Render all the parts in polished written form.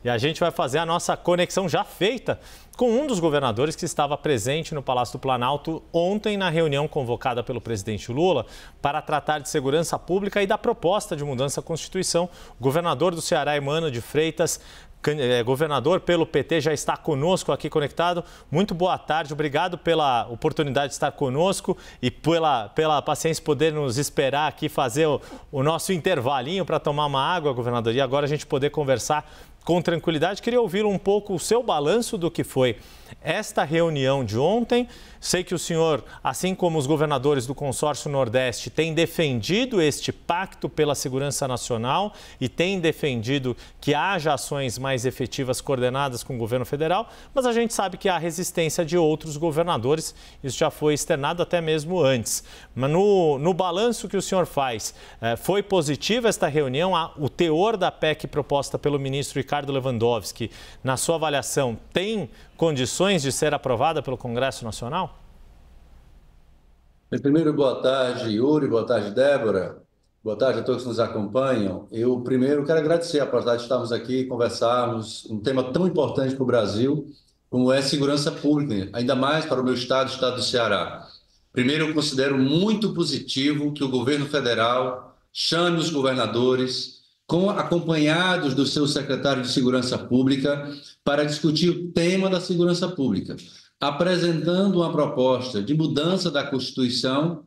E a gente vai fazer a nossa conexão já feita com um dos governadores que estava presente no Palácio do Planalto ontem na reunião convocada pelo presidente Lula para tratar de segurança pública e da proposta de mudança à Constituição. O governador do Ceará, Eumano de Freitas, governador pelo PT, já está conosco aqui conectado. Muito boa tarde, obrigado pela oportunidade de estar conosco e pela paciência poder nos esperar aqui, fazer o nosso intervalinho para tomar uma água, governador, e agora a gente poder conversar com tranquilidade. Queria ouvir um pouco o seu balanço do que foi esta reunião de ontem. Sei que o senhor, assim como os governadores do Consórcio Nordeste, tem defendido este pacto pela segurança nacional e tem defendido que haja ações mais efetivas coordenadas com o governo federal, mas a gente sabe que há resistência de outros governadores, isso já foi externado até mesmo antes. Mas no balanço que o senhor faz, foi positiva esta reunião? O teor da PEC proposta pelo ministro Ricardo Lewandowski, na sua avaliação, tem condições de ser aprovada pelo Congresso Nacional? Primeiro, boa tarde, Yuri, boa tarde, Débora, boa tarde a todos que nos acompanham. Eu primeiro quero agradecer a oportunidade de estarmos aqui e conversarmos um tema tão importante para o Brasil, como é segurança pública, ainda mais para o meu estado, o estado do Ceará. Primeiro, eu considero muito positivo que o governo federal chame os governadores, acompanhados do seu secretário de Segurança Pública, para discutir o tema da segurança pública, apresentando uma proposta de mudança da Constituição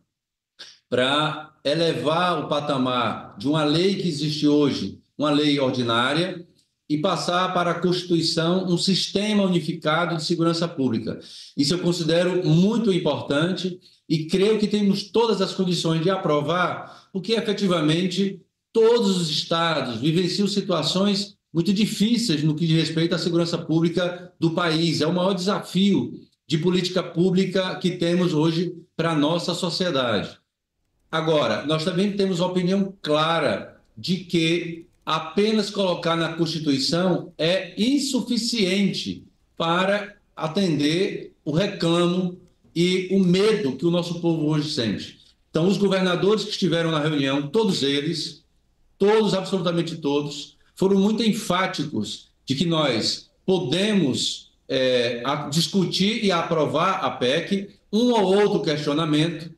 para elevar o patamar de uma lei que existe hoje, uma lei ordinária, e passar para a Constituição um sistema unificado de segurança pública. Isso eu considero muito importante e creio que temos todas as condições de aprovar, porque efetivamente todos os estados vivenciam situações muito difíceis no que diz respeito à segurança pública do país. É o maior desafio de política pública que temos hoje para a nossa sociedade. Agora, nós também temos a opinião clara de que apenas colocar na Constituição é insuficiente para atender o reclamo e o medo que o nosso povo hoje sente. Então, os governadores que estiveram na reunião, todos eles, todos, absolutamente todos, foram muito enfáticos de que nós podemos discutir e aprovar a PEC, um ou outro questionamento,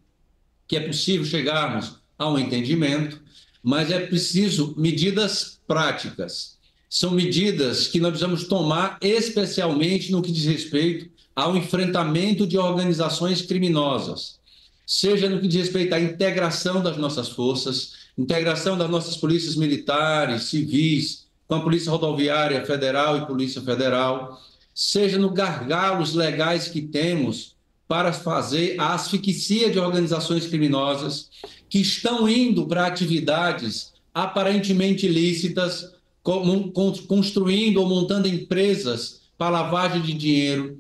que é possível chegarmos a um entendimento, mas é preciso medidas práticas. São medidas que nós precisamos tomar especialmente no que diz respeito ao enfrentamento de organizações criminosas, seja no que diz respeito à integração das nossas forças, integração das nossas polícias militares, civis, com a Polícia Rodoviária Federal e Polícia Federal, seja nos gargalos legais que temos para fazer a asfixia de organizações criminosas que estão indo para atividades aparentemente ilícitas, construindo ou montando empresas para lavagem de dinheiro.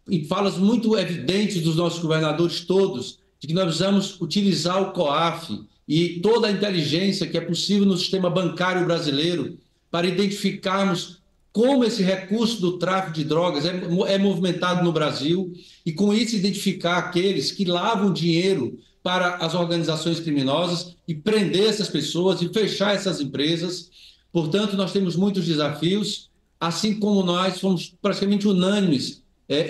E falas muito evidentes dos nossos governadores todos de que nós precisamos utilizar o COAF e toda a inteligência que é possível no sistema bancário brasileiro para identificarmos como esse recurso do tráfico de drogas é movimentado no Brasil e, com isso, identificar aqueles que lavam dinheiro para as organizações criminosas e prender essas pessoas e fechar essas empresas. Portanto, nós temos muitos desafios, assim como nós fomos praticamente unânimes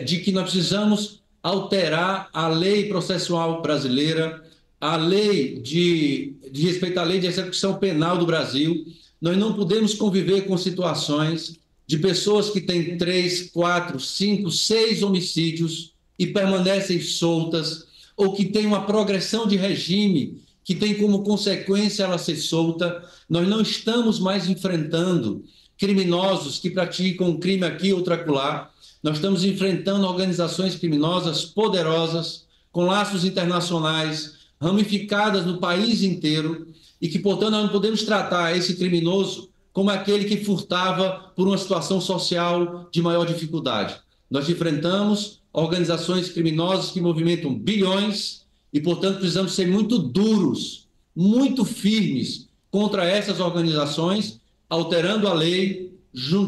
de que nós precisamos alterar a lei processual brasileira, a lei de respeito à lei de execução penal do Brasil. Nós não podemos conviver com situações de pessoas que têm 3, 4, 5, 6 homicídios e permanecem soltas, ou que têm uma progressão de regime que tem como consequência ela ser solta. Nós não estamos mais enfrentando criminosos que praticam um crime aqui, outro acolá. Nós estamos enfrentando organizações criminosas poderosas, com laços internacionais, ramificadas no país inteiro, e que, portanto, nós não podemos tratar esse criminoso como aquele que furtava por uma situação social de maior dificuldade. Nós enfrentamos organizações criminosas que movimentam bilhões e, portanto, precisamos ser muito duros, muito firmes contra essas organizações, alterando a lei,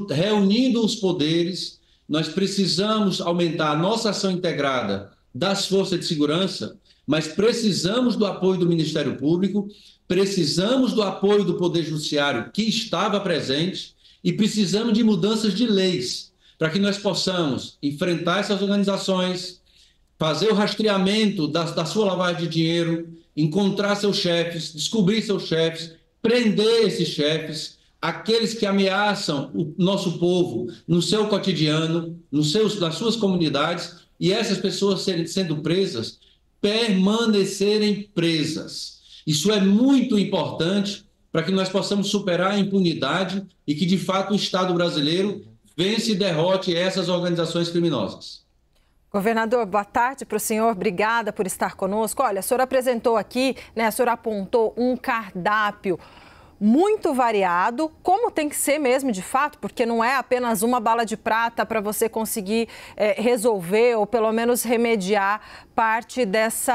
reunindo os poderes. Nós precisamos aumentar a nossa ação integrada das forças de segurança, mas precisamos do apoio do Ministério Público, precisamos do apoio do Poder Judiciário, que estava presente, e precisamos de mudanças de leis para que nós possamos enfrentar essas organizações, fazer o rastreamento da sua lavagem de dinheiro, encontrar seus chefes, descobrir seus chefes, prender esses chefes, aqueles que ameaçam o nosso povo no seu cotidiano, nas suas comunidades, e essas pessoas sendo presas, permanecerem presas. Isso é muito importante para que nós possamos superar a impunidade e que, de fato, o Estado brasileiro vence e derrote essas organizações criminosas. Governador, boa tarde para o senhor. Obrigada por estar conosco. Olha, o senhor apresentou aqui, né, a senhora apontou um cardápio muito variado, como tem que ser mesmo de fato, porque não é apenas uma bala de prata para você conseguir resolver ou pelo menos remediar parte desse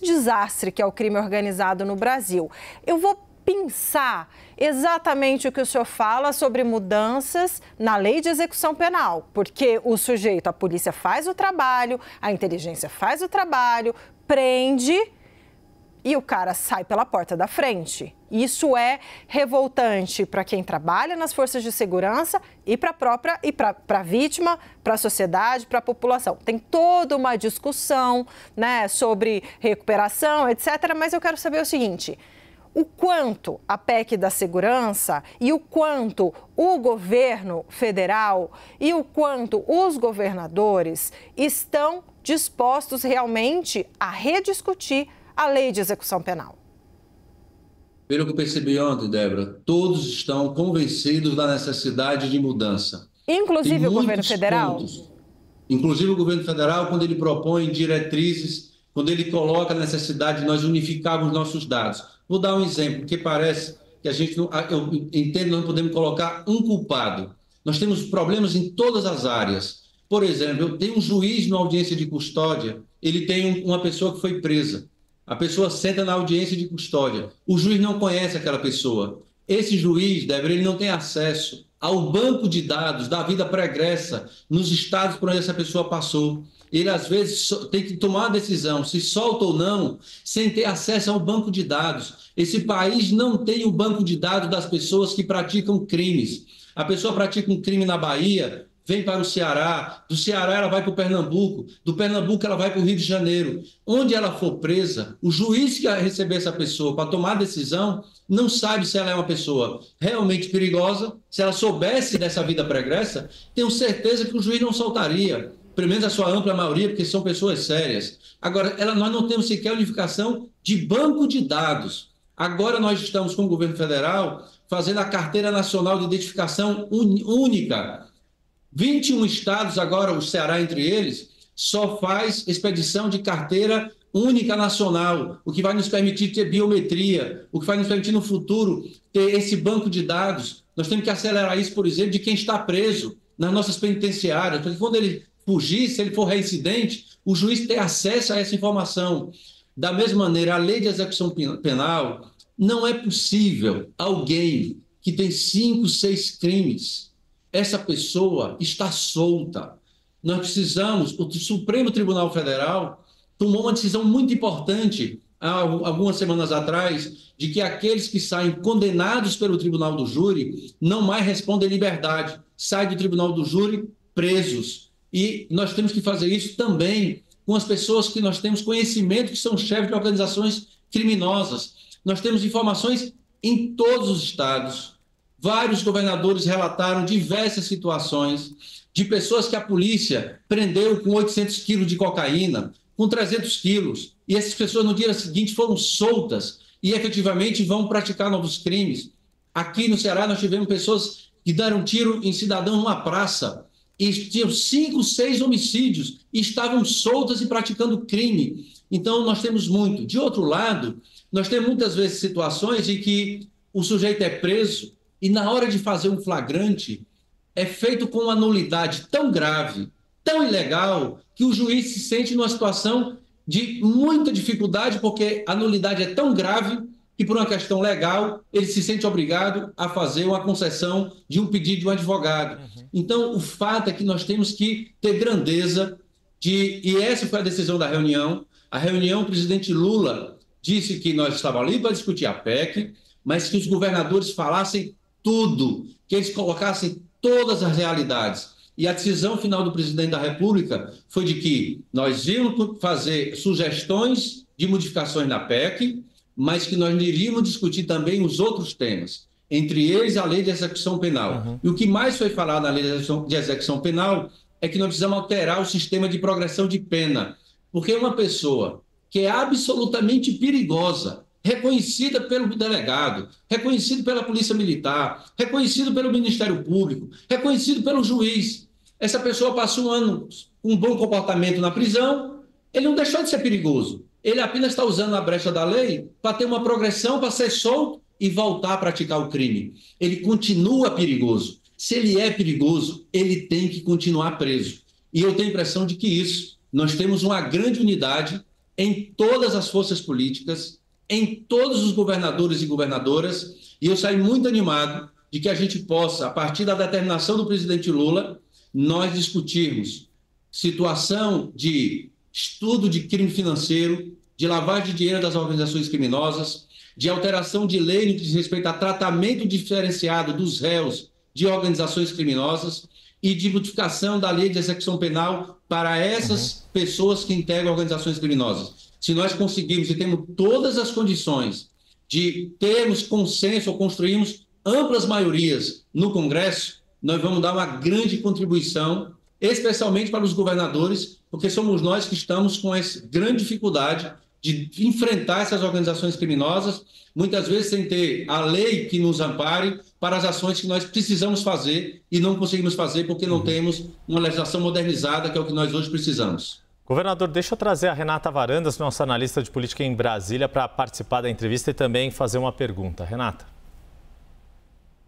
desastre que é o crime organizado no Brasil. Eu vou pensar exatamente o que o senhor fala sobre mudanças na lei de execução penal, porque o sujeito, a polícia faz o trabalho, a inteligência faz o trabalho, prende e o cara sai pela porta da frente. Isso é revoltante para quem trabalha nas forças de segurança e para a vítima, para a sociedade, para a população. Tem toda uma discussão, né, sobre recuperação, etc. Mas eu quero saber o seguinte: o quanto a PEC da segurança e o quanto o governo federal e o quanto os governadores estão dispostos realmente a rediscutir a lei de execução penal? Pelo que eu percebi ontem, Débora, todos estão convencidos da necessidade de mudança. Inclusive o governo federal? Inclusive o governo federal, quando ele propõe diretrizes, quando ele coloca a necessidade de nós unificarmos nossos dados. Vou dar um exemplo, porque parece que a gente não... Eu entendo que não podemos colocar um culpado. Nós temos problemas em todas as áreas. Por exemplo, eu tenho um juiz numa audiência de custódia, ele tem uma pessoa que foi presa. A pessoa senta na audiência de custódia. O juiz não conhece aquela pessoa. Esse juiz, Débora, ele não tem acesso ao banco de dados da vida pregressa nos estados por onde essa pessoa passou. Ele, às vezes, tem que tomar uma decisão, se solta ou não, sem ter acesso ao banco de dados. Esse país não tem o banco de dados das pessoas que praticam crimes. A pessoa pratica um crime na Bahia, vem para o Ceará, do Ceará ela vai para o Pernambuco, do Pernambuco ela vai para o Rio de Janeiro. Onde ela for presa, o juiz que vai receber essa pessoa para tomar a decisão não sabe se ela é uma pessoa realmente perigosa. Se ela soubesse dessa vida pregressa, tenho certeza que o juiz não soltaria, pelo menos a sua ampla maioria, porque são pessoas sérias. Agora, nós não temos sequer unificação de banco de dados. Agora nós estamos com o governo federal fazendo a Carteira Nacional de Identificação Única. 21 estados, agora o Ceará entre eles, só faz expedição de carteira única nacional, o que vai nos permitir ter biometria, o que vai nos permitir no futuro ter esse banco de dados. Nós temos que acelerar isso, por exemplo, de quem está preso nas nossas penitenciárias, porque quando ele fugir, se ele for reincidente, o juiz ter acesso a essa informação. Da mesma maneira, a lei de execução penal, não é possível alguém que tem 5, 6 crimes, essa pessoa está solta. Nós precisamos, o Supremo Tribunal Federal tomou uma decisão muito importante há algumas semanas atrás, de que aqueles que saem condenados pelo Tribunal do Júri não mais respondem liberdade, saem do Tribunal do Júri presos. E nós temos que fazer isso também com as pessoas que nós temos conhecimento, que são chefes de organizações criminosas. Nós temos informações em todos os estados. Vários governadores relataram diversas situações de pessoas que a polícia prendeu com 800 quilos de cocaína, com 300 quilos, e essas pessoas no dia seguinte foram soltas e efetivamente vão praticar novos crimes. Aqui no Ceará nós tivemos pessoas que deram tiro em cidadão numa praça e tinham 5, 6 homicídios e estavam soltas e praticando crime. Então nós temos muito. De outro lado, nós temos muitas vezes situações em que o sujeito é preso e na hora de fazer um flagrante, é feito com uma nulidade tão grave, tão ilegal, que o juiz se sente numa situação de muita dificuldade, porque a nulidade é tão grave que, por uma questão legal, ele se sente obrigado a fazer uma concessão de um pedido de um advogado. Então, o fato é que nós temos que ter grandeza e essa foi a decisão da reunião. A reunião, o presidente Lula disse que nós estávamos ali para discutir a PEC, mas que os governadores falassem tudo, que eles colocassem todas as realidades. E a decisão final do presidente da República foi de que nós íamos fazer sugestões de modificações na PEC, mas que nós iríamos discutir também os outros temas, entre eles a lei de execução penal. E o que mais foi falado na lei de execução penal é que nós precisamos alterar o sistema de progressão de pena, porque uma pessoa que é absolutamente perigosa, reconhecida pelo delegado, reconhecido pela Polícia Militar, reconhecido pelo Ministério Público, reconhecido pelo juiz. Essa pessoa passou um ano com um bom comportamento na prisão, ele não deixou de ser perigoso. Ele apenas está usando a brecha da lei para ter uma progressão, para ser solto e voltar a praticar o crime. Ele continua perigoso. Se ele é perigoso, ele tem que continuar preso. E eu tenho a impressão de que isso, nós temos uma grande unidade em todas as forças políticas, em todos os governadores e governadoras, e eu saio muito animado de que a gente possa, a partir da determinação do presidente Lula, nós discutirmos situação de estudo de crime financeiro, de lavagem de dinheiro das organizações criminosas, de alteração de lei no que diz respeito a tratamento diferenciado dos réus de organizações criminosas e de modificação da lei de execução penal para essas pessoas que integram organizações criminosas. Se nós conseguirmos e temos todas as condições de termos consenso ou construirmos amplas maiorias no Congresso, nós vamos dar uma grande contribuição, especialmente para os governadores, porque somos nós que estamos com essa grande dificuldade de enfrentar essas organizações criminosas, muitas vezes sem ter a lei que nos ampare para as ações que nós precisamos fazer e não conseguimos fazer porque não temos uma legislação modernizada, que é o que nós hoje precisamos. Governador, deixa eu trazer a Renata Varandas, nossa analista de política em Brasília, para participar da entrevista e também fazer uma pergunta. Renata.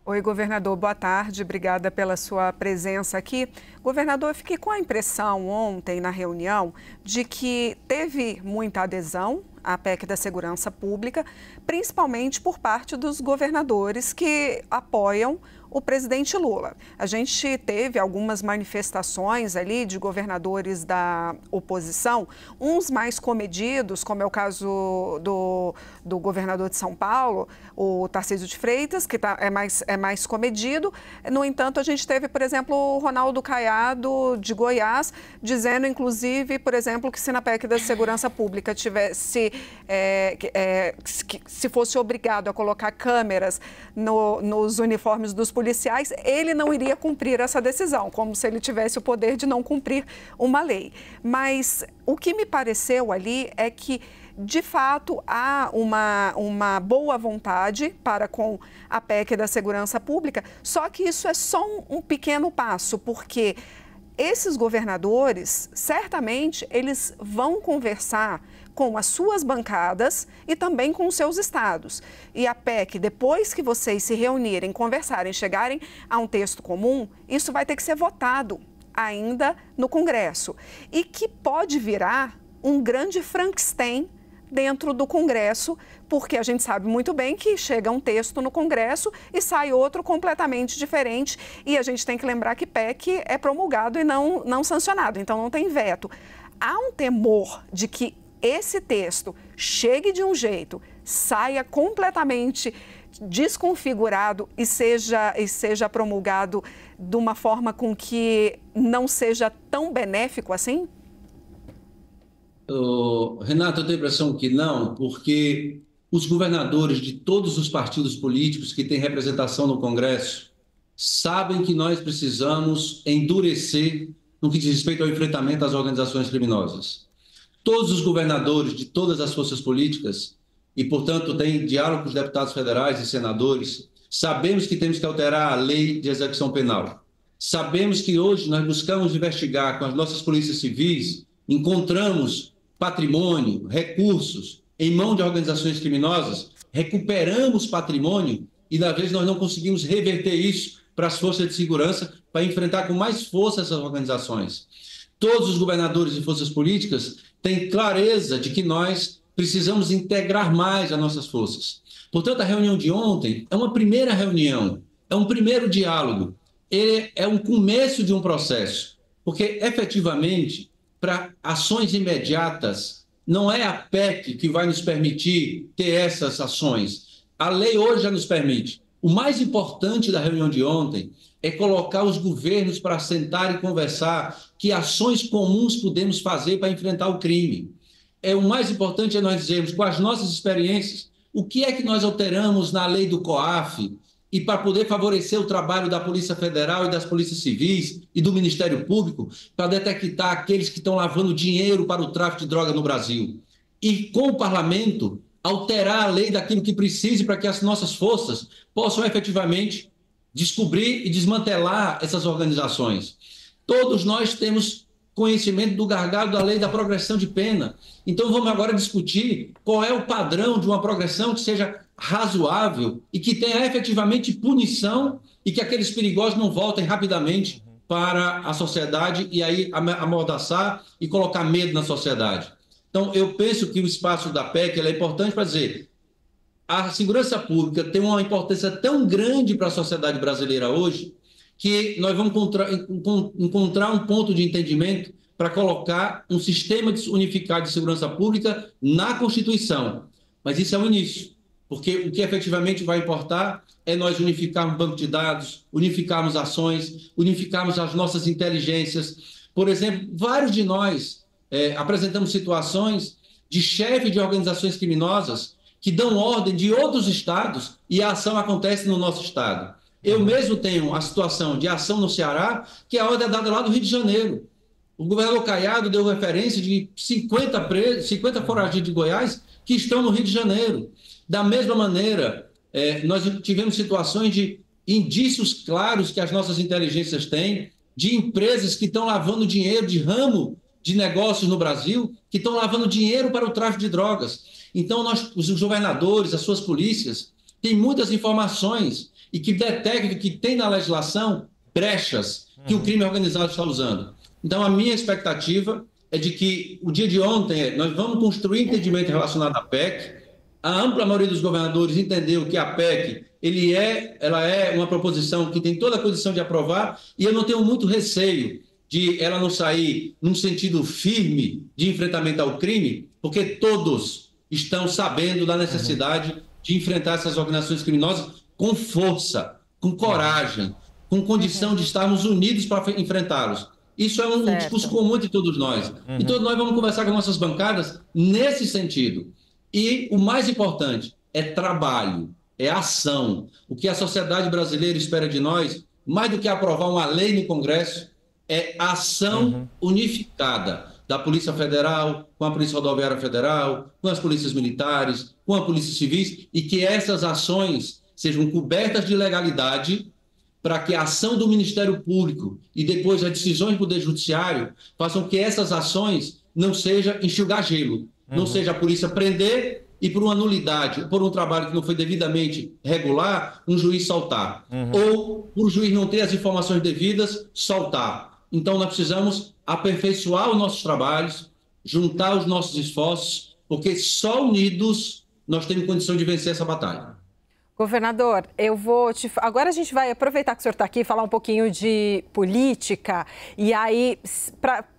Oi, governador, boa tarde, obrigada pela sua presença aqui. Governador, eu fiquei com a impressão ontem na reunião de que teve muita adesão à PEC da Segurança Pública, principalmente por parte dos governadores que apoiam o presidente Lula. A gente teve algumas manifestações ali de governadores da oposição, uns mais comedidos, como é o caso do governador de São Paulo, o Tarcísio de Freitas, que é mais comedido. No entanto, a gente teve, por exemplo, o Ronaldo Caiado, de Goiás, dizendo, inclusive, por exemplo, que se na PEC da Segurança Pública tivesse, se fosse obrigado a colocar câmeras nos uniformes dos policiais, ele não iria cumprir essa decisão, como se ele tivesse o poder de não cumprir uma lei. Mas o que me pareceu ali é que, de fato, há uma boa vontade para com a PEC da Segurança Pública, só que isso é só um pequeno passo, porque esses governadores, certamente, eles vão conversar com as suas bancadas e também com os seus estados. E a PEC, depois que vocês se reunirem, conversarem, chegarem a um texto comum, isso vai ter que ser votado ainda no Congresso. E que pode virar um grande Frankenstein dentro do Congresso, porque a gente sabe muito bem que chega um texto no Congresso e sai outro completamente diferente, e a gente tem que lembrar que PEC é promulgado e não sancionado, então não tem veto. Há um temor de que esse texto chegue de um jeito, saia completamente desconfigurado e seja promulgado de uma forma com que não seja tão benéfico assim? Renato, eu tenho a impressão que não, porque os governadores de todos os partidos políticos que têm representação no Congresso sabem que nós precisamos endurecer no que diz respeito ao enfrentamento às organizações criminosas. Todos os governadores de todas as forças políticas, e, portanto, têm diálogo com os deputados federais e senadores, sabemos que temos que alterar a lei de execução penal. Sabemos que hoje nós buscamos investigar com as nossas polícias civis, encontramos patrimônio, recursos em mão de organizações criminosas, recuperamos patrimônio e, da vez, nós não conseguimos reverter isso para as forças de segurança, para enfrentar com mais força essas organizações. Todos os governadores e forças políticas têm clareza de que nós precisamos integrar mais as nossas forças. Portanto, a reunião de ontem é uma primeira reunião, é um primeiro diálogo, ele é um começo de um processo, porque, efetivamente, para ações imediatas, não é a PEC que vai nos permitir ter essas ações. A lei hoje já nos permite. O mais importante da reunião de ontem é colocar os governos para sentar e conversar que ações comuns podemos fazer para enfrentar o crime. O mais importante é nós dizermos, com as nossas experiências, o que é que nós alteramos na lei do COAF e para poder favorecer o trabalho da Polícia Federal e das Polícias Civis e do Ministério Público para detectar aqueles que estão lavando dinheiro para o tráfico de droga no Brasil. E com o Parlamento, alterar a lei daquilo que precise para que as nossas forças possam efetivamente descobrir e desmantelar essas organizações. Todos nós temos conhecimento do gargalo da lei da progressão de pena. Então vamos agora discutir qual é o padrão de uma progressão que seja razoável e que tenha efetivamente punição e que aqueles perigosos não voltem rapidamente para a sociedade e aí amordaçar e colocar medo na sociedade. Então, eu penso que o espaço da PEC é importante para dizer a segurança pública tem uma importância tão grande para a sociedade brasileira hoje que nós vamos encontrar um ponto de entendimento para colocar um sistema unificado de segurança pública na Constituição. Mas isso é o início, porque o que efetivamente vai importar é nós unificarmos o banco de dados, unificarmos ações, unificarmos as nossas inteligências. Por exemplo, vários de nós apresentamos situações de chefe de organizações criminosas que dão ordem de outros estados e a ação acontece no nosso estado. Eu mesmo tenho a situação de ação no Ceará, que a ordem é dada lá do Rio de Janeiro. O governador Caiado deu referência de 50 foragidos de Goiás que estão no Rio de Janeiro. Da mesma maneira, nós tivemos situações de indícios claros que as nossas inteligências têm, de empresas que estão lavando dinheiro de ramo de negócios no Brasil, que estão lavando dinheiro para o tráfico de drogas. Então, os governadores, as suas polícias, têm muitas informações e que detectam que tem na legislação brechas que o crime organizado está usando. Então, a minha expectativa é de que o dia de ontem nós vamos construir entendimento relacionado à PEC. A ampla maioria dos governadores entendeu que a PEC ela é uma proposição que tem toda a condição de aprovar e eu não tenho muito receio de ela não sair num sentido firme de enfrentamento ao crime, porque todos estão sabendo da necessidade de enfrentar essas organizações criminosas com força, com coragem, com condição de estarmos unidos para enfrentá-los. Isso é um discurso comum de todos nós. E todos nós vamos conversar com nossas bancadas nesse sentido. E o mais importante é trabalho, é ação. O que a sociedade brasileira espera de nós, mais do que aprovar uma lei no Congresso, é ação unificada da Polícia Federal, com a Polícia Rodoviária Federal, com as polícias militares, com a Polícia Civil, e que essas ações sejam cobertas de legalidade para que a ação do Ministério Público e depois as decisões do Poder Judiciário façam que essas ações não sejam enxugar gelo, não seja a polícia prender e por uma nulidade, por um trabalho que não foi devidamente regular, um juiz soltar. Ou por o juiz não ter as informações devidas, soltar. Então, nós precisamos aperfeiçoar os nossos trabalhos, juntar os nossos esforços, porque só unidos nós temos condição de vencer essa batalha. Governador, agora a gente vai aproveitar que o senhor está aqui e falar um pouquinho de política. E aí,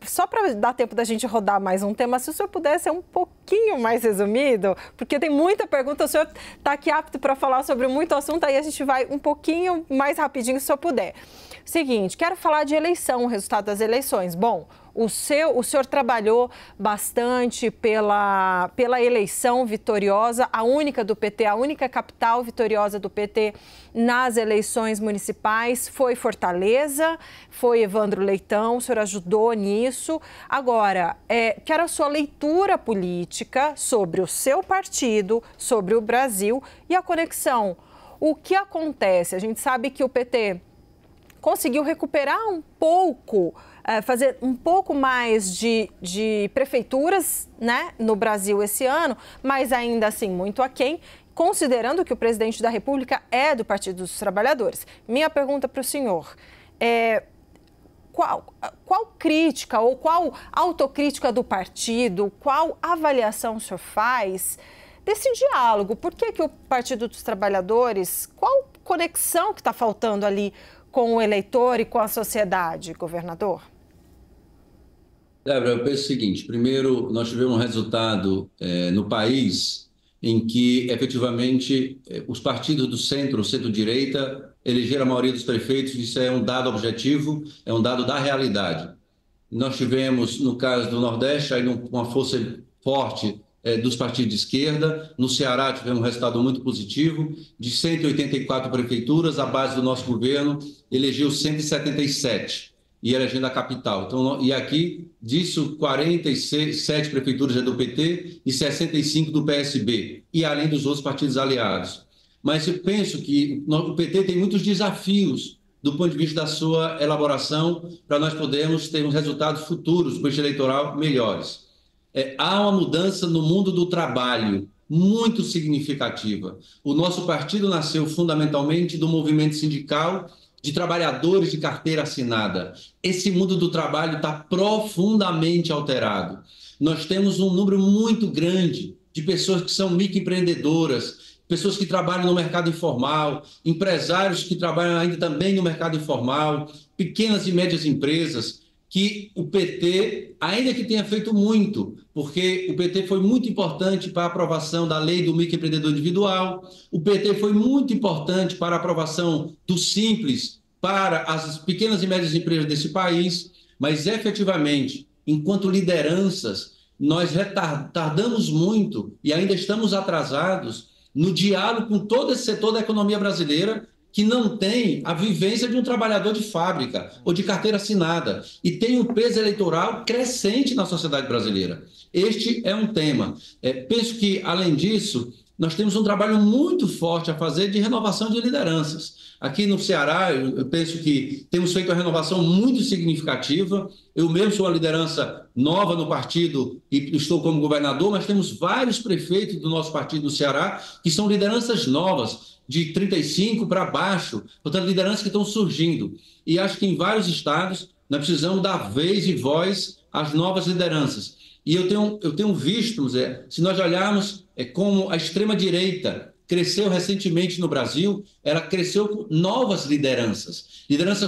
só para dar tempo da gente rodar mais um tema, se o senhor puder ser um pouquinho mais resumido, porque tem muita pergunta, o senhor está aqui apto para falar sobre muito assunto, aí a gente vai um pouquinho mais rapidinho, se o senhor puder. Seguinte, quero falar de eleição, o resultado das eleições. Bom, o senhor trabalhou bastante pela eleição vitoriosa, a única do PT, a única capital vitoriosa do PT nas eleições municipais foi Fortaleza, foi Evandro Leitão, o senhor ajudou nisso. Agora, quero a sua leitura política sobre o seu partido, sobre o Brasil e a conexão. O que acontece? A gente sabe que o PT conseguiu recuperar um pouco, fazer um pouco mais de prefeituras, né, no Brasil esse ano, mas ainda assim muito aquém, considerando que o presidente da República é do Partido dos Trabalhadores. Minha pergunta para o senhor é qual crítica ou qual autocrítica do partido, qual avaliação o senhor faz desse diálogo? Por que o Partido dos Trabalhadores, qual conexão que está faltando ali com o eleitor e com a sociedade, governador? Débora, eu penso o seguinte: primeiro, nós tivemos um resultado no país em que, efetivamente, os partidos do centro-direita, elegeram a maioria dos prefeitos. Isso é um dado objetivo, é um dado da realidade. Nós tivemos, no caso do Nordeste, aí uma força forte dos partidos de esquerda. No Ceará tivemos um resultado muito positivo. De 184 prefeituras, a base do nosso governo elegeu 177, e elegendo a capital. Então, e aqui, disso, 47 prefeituras é do PT e 65 do PSB, e além dos outros partidos aliados. Mas eu penso que o PT tem muitos desafios do ponto de vista da sua elaboração, para nós podermos ter uns resultados futuros, do eleitoral, melhores. Há uma mudança no mundo do trabalho muito significativa. O nosso partido nasceu fundamentalmente do movimento sindical de trabalhadores de carteira assinada. Esse mundo do trabalho está profundamente alterado. Nós temos um número muito grande de pessoas que são microempreendedoras, pessoas que trabalham no mercado informal, empresários que trabalham ainda também no mercado informal, pequenas e médias empresas, que o PT, ainda que tenha feito muito, porque o PT foi muito importante para a aprovação da lei do microempreendedor individual, o PT foi muito importante para a aprovação do Simples para as pequenas e médias empresas desse país, mas efetivamente, enquanto lideranças, nós retardamos muito e ainda estamos atrasados no diálogo com todo esse setor da economia brasileira, que não tem a vivência de um trabalhador de fábrica ou de carteira assinada, e tem um peso eleitoral crescente na sociedade brasileira. Este é um tema. Penso que, além disso, nós temos um trabalho muito forte a fazer de renovação de lideranças. Aqui no Ceará, eu penso que temos feito uma renovação muito significativa. Eu mesmo sou uma liderança nova no partido e estou como governador, mas temos vários prefeitos do nosso partido no Ceará que são lideranças novas, de 35 para baixo, portanto, lideranças que estão surgindo. E acho que em vários estados nós precisamos dar vez e voz às novas lideranças. E eu tenho visto, se nós olharmos como a extrema-direita cresceu recentemente no Brasil, ela cresceu com novas lideranças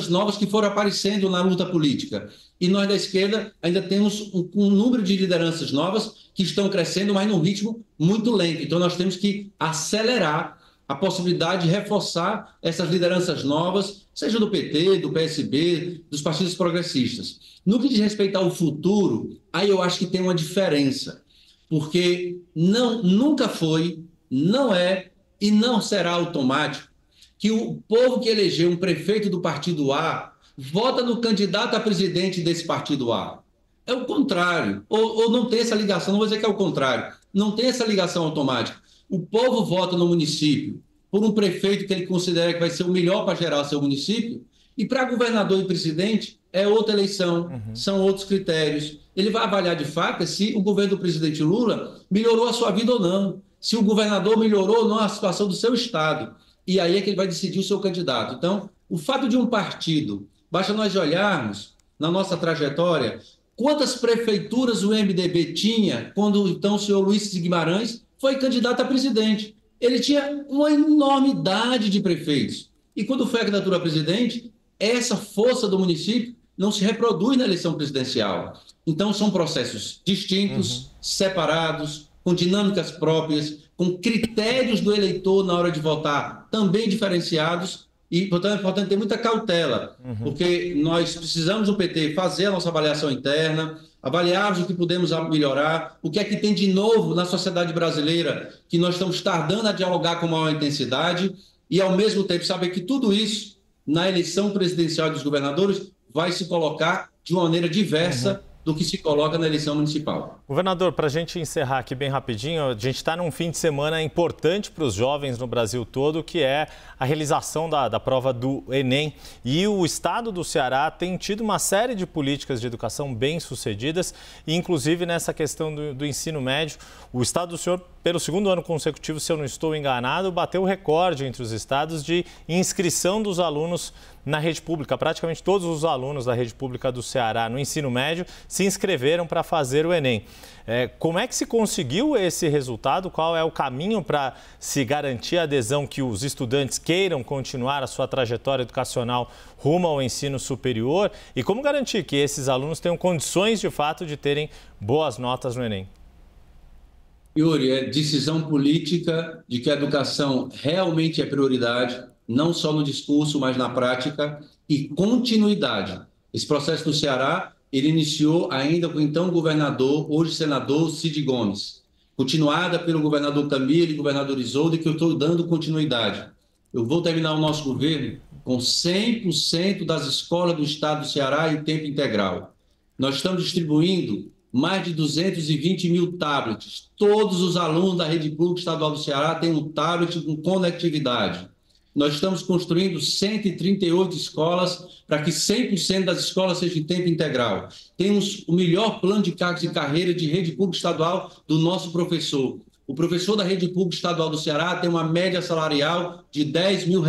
novas que foram aparecendo na luta política. E nós da esquerda ainda temos um número de lideranças novas que estão crescendo, mas num ritmo muito lento. Então nós temos que acelerar a possibilidade de reforçar essas lideranças novas, seja do PT, do PSB, dos partidos progressistas. No que diz respeito ao futuro, aí eu acho que tem uma diferença, porque nunca foi, não é e não será automático que o povo que elegeu um prefeito do partido A vota no candidato a presidente desse partido A. É o contrário, ou não tem essa ligação, não vou dizer que é o contrário, não tem essa ligação automática. O povo vota no município por um prefeito que ele considera que vai ser o melhor para gerar o seu município, e para governador e presidente é outra eleição, são outros critérios. Ele vai avaliar de fato se o governo do presidente Lula melhorou a sua vida ou não, se o governador melhorou ou não a situação do seu estado, e aí é que ele vai decidir o seu candidato. Então, o fato de um partido, basta nós olharmos na nossa trajetória quantas prefeituras o MDB tinha quando então o senhor Luiz de Guimarães foi candidato a presidente. Ele tinha uma enormidade de prefeitos. E quando foi a candidatura a presidente, essa força do município não se reproduz na eleição presidencial. Então, são processos distintos, separados, com dinâmicas próprias, com critérios do eleitor na hora de votar também diferenciados. E, portanto, é importante ter muita cautela, porque nós precisamos do PT fazer a nossa avaliação interna, avaliarmos o que podemos melhorar, o que é que tem de novo na sociedade brasileira que nós estamos tardando a dialogar com maior intensidade, e, ao mesmo tempo, saber que tudo isso, na eleição presidencial dos governadores, vai se colocar de uma maneira diversa do que se coloca na eleição municipal. Governador, para a gente encerrar aqui bem rapidinho, a gente está num fim de semana importante para os jovens no Brasil todo, que é a realização da prova do Enem. E o estado do Ceará tem tido uma série de políticas de educação bem-sucedidas, inclusive nessa questão do ensino médio. O estado do senhor, pelo segundo ano consecutivo, se eu não estou enganado, bateu o recorde entre os estados de inscrição dos alunos na rede pública. Praticamente todos os alunos da rede pública do Ceará no ensino médio se inscreveram para fazer o Enem. Como é que se conseguiu esse resultado? Qual é o caminho para se garantir a adesão, que os estudantes queiram continuar a sua trajetória educacional rumo ao ensino superior? E como garantir que esses alunos tenham condições, de fato, de terem boas notas no Enem? Yuri, é decisão política de que a educação realmente é prioridade, não só no discurso, mas na prática, e continuidade. Esse processo no Ceará, ele iniciou ainda com o então governador, hoje senador, Cid Gomes, continuada pelo governador Camilo e governador Isolde, que eu estou dando continuidade. Eu vou terminar o nosso governo com 100% das escolas do estado do Ceará em tempo integral. Nós estamos distribuindo mais de 220 mil tablets. Todos os alunos da rede pública estadual do Ceará têm um tablet com conectividade. Nós estamos construindo 138 escolas para que 100% das escolas sejam em tempo integral. Temos o melhor plano de cargos e carreira de rede pública estadual do nosso professor. O professor da rede pública estadual do Ceará tem uma média salarial de R$10 mil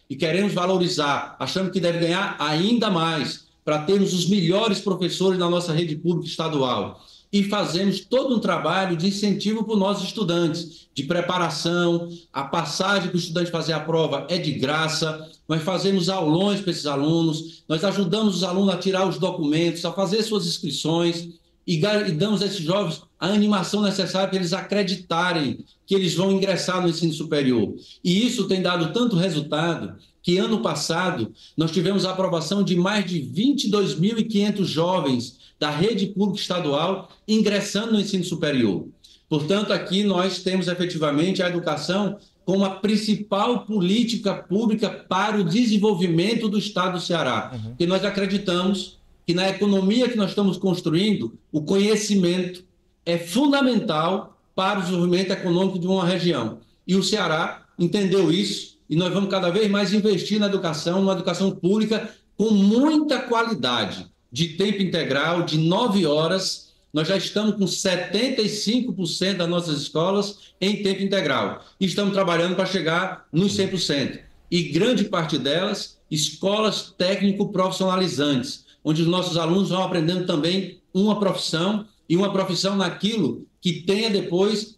e queremos valorizar, achando que deve ganhar ainda mais, para termos os melhores professores na nossa rede pública estadual. E fazemos todo um trabalho de incentivo para os nossos estudantes, de preparação, a passagem para o estudante fazer a prova é de graça, nós fazemos aulões para esses alunos, nós ajudamos os alunos a tirar os documentos, a fazer suas inscrições e damos a esses jovens a animação necessária para eles acreditarem que eles vão ingressar no ensino superior. E isso tem dado tanto resultado que ano passado nós tivemos a aprovação de mais de 22.500 jovens da rede pública estadual ingressando no ensino superior. Portanto, aqui nós temos efetivamente a educação como a principal política pública para o desenvolvimento do estado do Ceará. E nós acreditamos que na economia que nós estamos construindo, o conhecimento é fundamental para o desenvolvimento econômico de uma região. E o Ceará entendeu isso, e nós vamos cada vez mais investir na educação, numa educação pública com muita qualidade, de tempo integral, de 9 horas. Nós já estamos com 75% das nossas escolas em tempo integral. E estamos trabalhando para chegar nos 100%. E grande parte delas, escolas técnico-profissionalizantes, onde os nossos alunos vão aprendendo também uma profissão, e uma profissão naquilo que tenha depois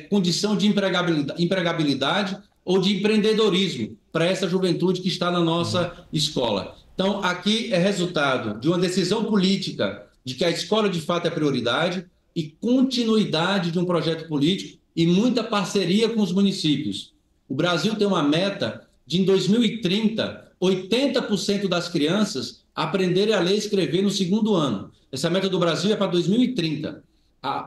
condição de empregabilidade ou de empreendedorismo para essa juventude que está na nossa escola. Então, aqui é resultado de uma decisão política de que a escola de fato é prioridade e continuidade de um projeto político e muita parceria com os municípios. O Brasil tem uma meta de, em 2030, 80% das crianças aprenderem a ler e escrever no 2º ano. Essa meta do Brasil é para 2030.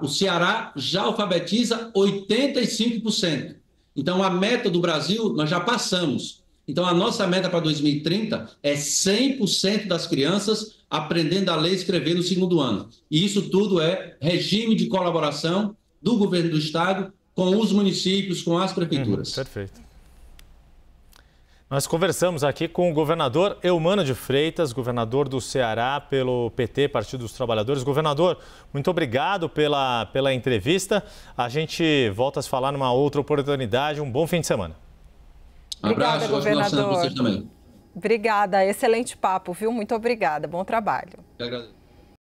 O Ceará já alfabetiza 85%. Então, a meta do Brasil, nós já passamos. Então, a nossa meta para 2030 é 100% das crianças aprendendo a ler e escrever no 2º ano. E isso tudo é regime de colaboração do governo do estado com os municípios, com as prefeituras. Perfeito. Nós conversamos aqui com o governador Eumano de Freitas, governador do Ceará pelo PT, Partido dos Trabalhadores. Governador, muito obrigado pela entrevista. A gente volta a se falar numa outra oportunidade. Um bom fim de semana. Obrigada, abraço, governador. Vocês também. Obrigada, excelente papo, viu? Muito obrigada, bom trabalho. Eu agradeço.